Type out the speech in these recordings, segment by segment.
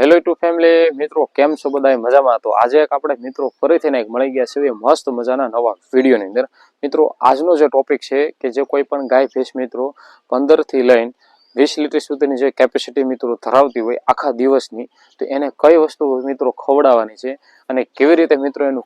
Hello two family મિત્રો, કેમ છો બધા મજામાં? તો આજે એક આપણે મિત્રો ફરીથી એક મળી ગયા છે મસ્ત મજાના નવા વિડીયોની અંદર. મિત્રો આજનો જે ટોપિક છે કે જે કોઈ પણ ગાય ભેંસ મિત્રો 15 થી લઈને 20 લીટર સુધીની જે કેપેસિટી મિત્રો ધરાવતી હોય આખા દિવસની, તો એને કઈ વસ્તુ મિત્રો ખવડાવવાની છે અને કેવી રીતે મિત્રો એનું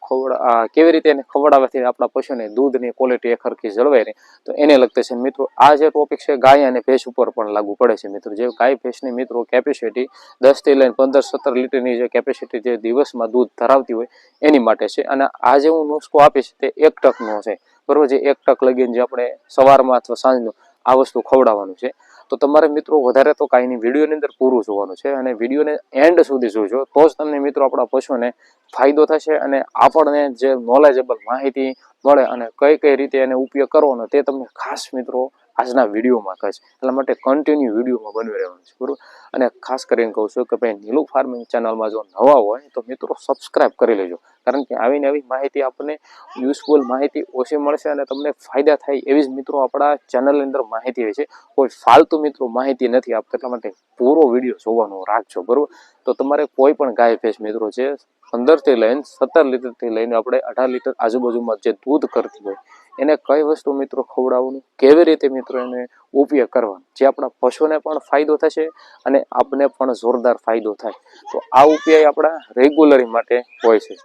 કેવી રીતે એને ખવડાવવાથી આપણા પશુને દૂધની ક્વોલિટી એક સરખી જળવાઈ રહે, તો એને લગતે છે મિત્રો. આ જે ટોપિક છે ગાય અને ભેંસ ઉપર પણ લાગુ પડે છે મિત્રો. જે ગાય ભેંસની મિત્રો કેપેસિટી 10 થી લઈને 15-17 લીટરની જે કેપેસિટી જે દિવસમાં દૂધ ધરાવતી હોય એની માટે છે. અને આ જે હું નુસ્ખો આપીશ તે 1 ટકનો છે, બરોબર. જે 1 ટક લગીને જે આપણે સવારમાં અથવા સાંજનો આ વસ્તુ ખવડાવવાનું છે. તો તમારે મિત્રો વધારે તો કાંઈ નહીં, વિડીયોની અંદર પૂરું જોવાનું છે અને વિડીયોને એન્ડ સુધી જોજો, તો જ તમને મિત્રો આપણા પશુને ફાયદો થશે અને આપણને જે નોલેજેબલ માહિતી મળે અને કઈ કઈ રીતે એને ઉપયોગ કરવાનો તે તમને ખાસ મિત્રો આજના વિડીયોમાં કહીશ. એટલા માટે કન્ટિન્યુ વિડીયોમાં બની રહેવાનું છે, બરોબર. અને ખાસ કરીને કહું છું કે ભાઈ નીલુ ફાર્મિંગ ચેનલમાં જો નવા હોય તો મિત્રો સબસ્ક્રાઇબ કરી લેજો, કારણ કે આવી નવી માહિતી આપણને યુઝફુલ માહિતી ઓછી મળશે અને તમને ફાયદા થાય એવી જ મિત્રો આપણા ચેનલની અંદર માહિતી હોય છે. કોઈ ફાલતુ મિત્રો માહિતી નથી આપતા, એટલા માટે પૂરો વિડીયો જોવાનો રાખજો, બરોબર. તો તમારે કોઈ પણ ગાય ભેંસ મિત્રો છે 15 થી લઈને 17 લીટરથી લઈને આપણે 18 લીટર આજુબાજુમાં જે દૂધ કરતી હોય એને કઈ વસ્તુ મિત્રો ખવડાવવાનું, કેવી રીતે મિત્રો એને ઉપયોગ કરવાનો, જે આપણા પશુને પણ ફાયદો થશે અને આપને પણ જોરદાર ફાયદો થાય. તો આ ઉપાય આપણા રેગ્યુલરી માટે હોય છે.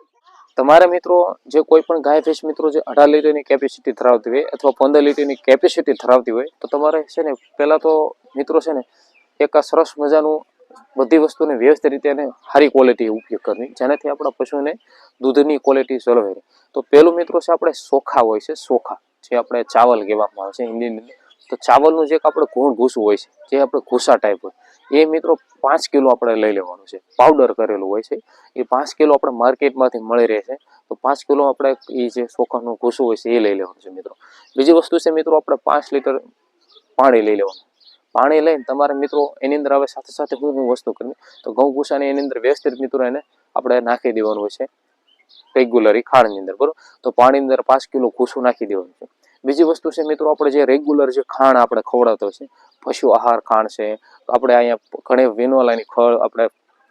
તમારે મિત્રો જે કોઈ પણ ગાય ભેંસ મિત્રો જે 18 લીટરની કેપેસિટી ધરાવતી હોય અથવા 15 લીટરની કેપેસિટી ધરાવતી હોય, તો તમારે છે ને પહેલા તો મિત્રો છે ને એક આ સરસ મજાનું બધી વસ્તુને વ્યવસ્થિત રીતે અને સારી ક્વોલિટી ઉપયોગ કરવી, જેનાથી આપણા પશુને દૂધની ક્વોલિટી જળવાઈ રહે. તો પહેલું મિત્રો છે આપણે ચોખા હોય છે, ચોખા જે આપણે ચાવલ કહેવામાં આવે છે હિન્દીની. તો ચાવલનું જે આપણે ઘૂણ ભૂસું હોય છે, જે આપણે ભૂસા ટાઈપ હોય, એ મિત્રો 5 કિલો આપણે લઈ લેવાનું છે. પાવડર કરેલું હોય છે એ 5 કિલો આપણે માર્કેટમાંથી મળી રહે છે. તો 5 કિલો આપણે એ જે ચોખાનું ભૂસું હોય છે એ લઈ લેવાનું છે મિત્રો. બીજી વસ્તુ છે મિત્રો આપણે 5 લીટર પાણી લઈ લેવાનું. પાણી લઈને તમારે મિત્રો એની અંદર હવે સાથે સાથે હું વસ્તુ કરવી, તો ઘઉં ભૂસાને એની અંદર વ્યવસ્થિત મિત્રો એને આપણે નાખી દેવાનું હોય છે રેગ્યુલરી ખાંડની અંદર, બરોબર. તો પાણીની અંદર 5 કિલો ભૂસું નાખી દેવાનું છે. બીજી વસ્તુ છે મિત્રો આપણે જે રેગ્યુલર જે ખાંડ આપણે ખવડાવતો હોય છે, પશુ આહાર ખાંડ છે, આપણે અહીંયા ઘણી વિનોલાની ખળ, આપણે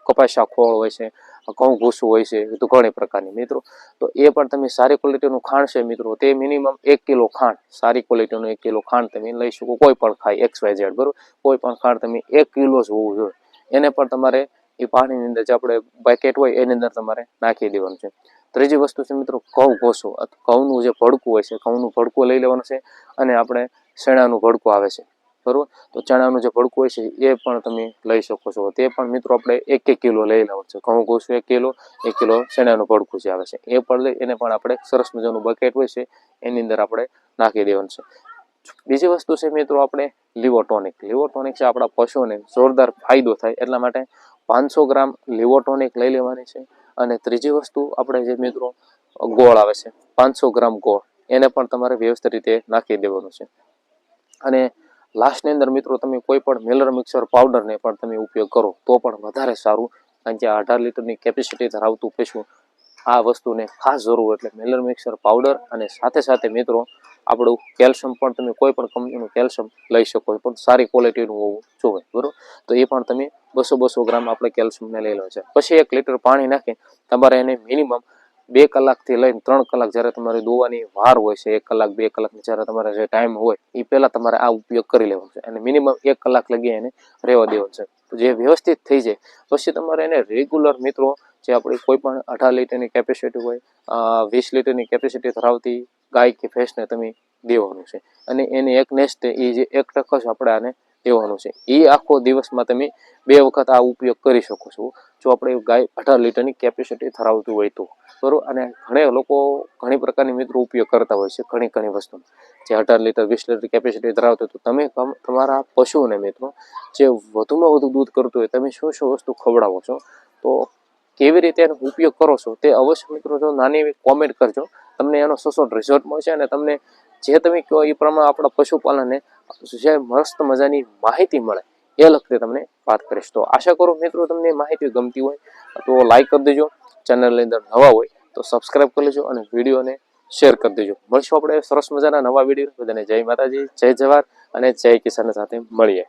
કપાસિયા ખોળ હોય છે, ઘઉં ભૂસું હોય છે, તો ઘણી પ્રકારની મિત્રો. તો એ પણ તમે સારી ક્વોલિટીનું ખાંડ છે મિત્રો, તે મિનિમમ 1 કિલો ખાંડ, સારી ક્વોલિટીનું 1 કિલો ખાંડ તમે લઈ શકો. કોઈ પણ ખાય XYZ, બરોબર. કોઈ પણ ખાંડ તમે 1 કિલો જ હોવું જોઈએ. એને પણ તમારે એ પાણીની અંદર જે આપણે પેકેટ હોય એની અંદર તમારે નાખી દેવાનું છે. ત્રીજી વસ્તુ છે મિત્રો ઘઉં ભૂસું, ઘઉંનું જે ભડકું હોય છે, ઘઉંનું ભડકું લઈ લેવાનું છે. અને આપણે ચણાનું ભડકું આવે છે, બરોબર. તો ચણાનું જે ભડકું હોય છે એ પણ તમે લઈ શકો છો. તે પણ મિત્રો આપણે 1 કિલો લઈ લેવાનું છે. ઘઉં ભૂસું 1 કિલો, 1 કિલો ચણાનું ભડકું જે આવે છે એ પણ લઈ, એને પણ આપણે સરસ મજાનું બકેટ હોય છે એની અંદર આપણે નાખી દેવાનું છે. બીજી વસ્તુ છે મિત્રો આપણે લીવોટોનિક. લીવોટોનિક છે આપણા પશુને જોરદાર ફાયદો થાય એટલા માટે 500 ગ્રામ લીવોટોનિક લઈ લેવાની છે. અને ત્રીજી વસ્તુ આપણે જે મિત્રો ગોળ આવે છે, 500 ગ્રામ ગોળ, એને પણ તમારે વ્યવસ્થિત રીતે નાખી દેવાનું છે. અને લાસ્ટની અંદર મિત્રો તમે કોઈ પણ મિલર મિક્સર પાવડરને પણ તમે ઉપયોગ કરો તો પણ વધારે સારું, કારણ કે 18 લીટરની કેપેસિટી ધરાવતું પશુ આ વસ્તુને ખાસ જરૂર, એટલે મિલર મિક્સર પાવડર અને સાથે સાથે મિત્રો આપણું કેલ્શિયમ પણ તમે કોઈ પણ કંપનીનું કેલ્શિયમ લઈ શકો, પણ સારી ક્વોલિટીનું હોવું જોઈએ, બરોબર. તો એ પણ તમે 200 ગ્રામ આપણે કેલ્શિયમને લઈ લો છે. પછી 1 લીટર પાણી નાખી તમારે એને મિનિમમ 2 કલાકથી લઈને 3 કલાક જ્યારે તમારી દોવાની વાર હોય છે, 1 કલાક 2 કલાક જ્યારે તમારે જે ટાઈમ હોય એ પહેલાં તમારે આ ઉપયોગ કરી લેવાનો છે. અને મિનિમમ 1 કલાક લગી એને રહેવા દેવાનું છે. તો જે વ્યવસ્થિત થઈ જાય પછી તમારે એને રેગ્યુલર મિત્રો જે આપણી કોઈ પણ 18 લીટરની કેપેસિટી હોય, 20 લીટરની કેપેસિટી ધરાવતી ગાય કે ભેંસને તમે દેવાનું છે. અને એને એક નેસ્ટે એ જે 1 ટક જ આપણે આને દેવાનું છે. એ આખો દિવસમાં તમે 2 વખત આ ઉપયોગ કરી શકો છો, જો આપણે ગાય 18 લીટરની કેપેસિટી ધરાવતું હોય તો, બરોબર. અને ઘણા લોકો ઘણી પ્રકારની મિત્રો ઉપયોગ કરતા હોય છે ઘણી વસ્તુ, જે 18 લીટર 20 લીટર કેપેસિટી ધરાવતું હોય. તો તમે તમારા પશુને મિત્રો જે વધુમાં વધુ દૂધ કરતું હોય તમે શું વસ્તુ ખવડાવો છો, તો કેવી રીતે એનો ઉપયોગ કરો છો તે અવશ્ય મિત્રો જો નાની એવી કોમેન્ટ કરજો. તમને એનો સચોટ રિઝલ્ટ મળશે અને તમને જે તમે કહો એ પ્રમાણે આપણા પશુપાલનને જે મસ્ત મજાની માહિતી મળે એ લગતી તમને વાત કરીશ. તો આશા કરું મિત્રો તમને માહિતી ગમતી હોય તો લાઈક કરી દેજો, ચેનલની અંદર નવા હોય તો સબસ્ક્રાઈબ કરી લેજો અને વિડીયોને શેર કરી દેજો. મળશું આપણે સરસ મજાના નવા વિડીયો. બધાને જય માતાજી, જય જવાહર અને જય કિસાન સાથે મળીએ.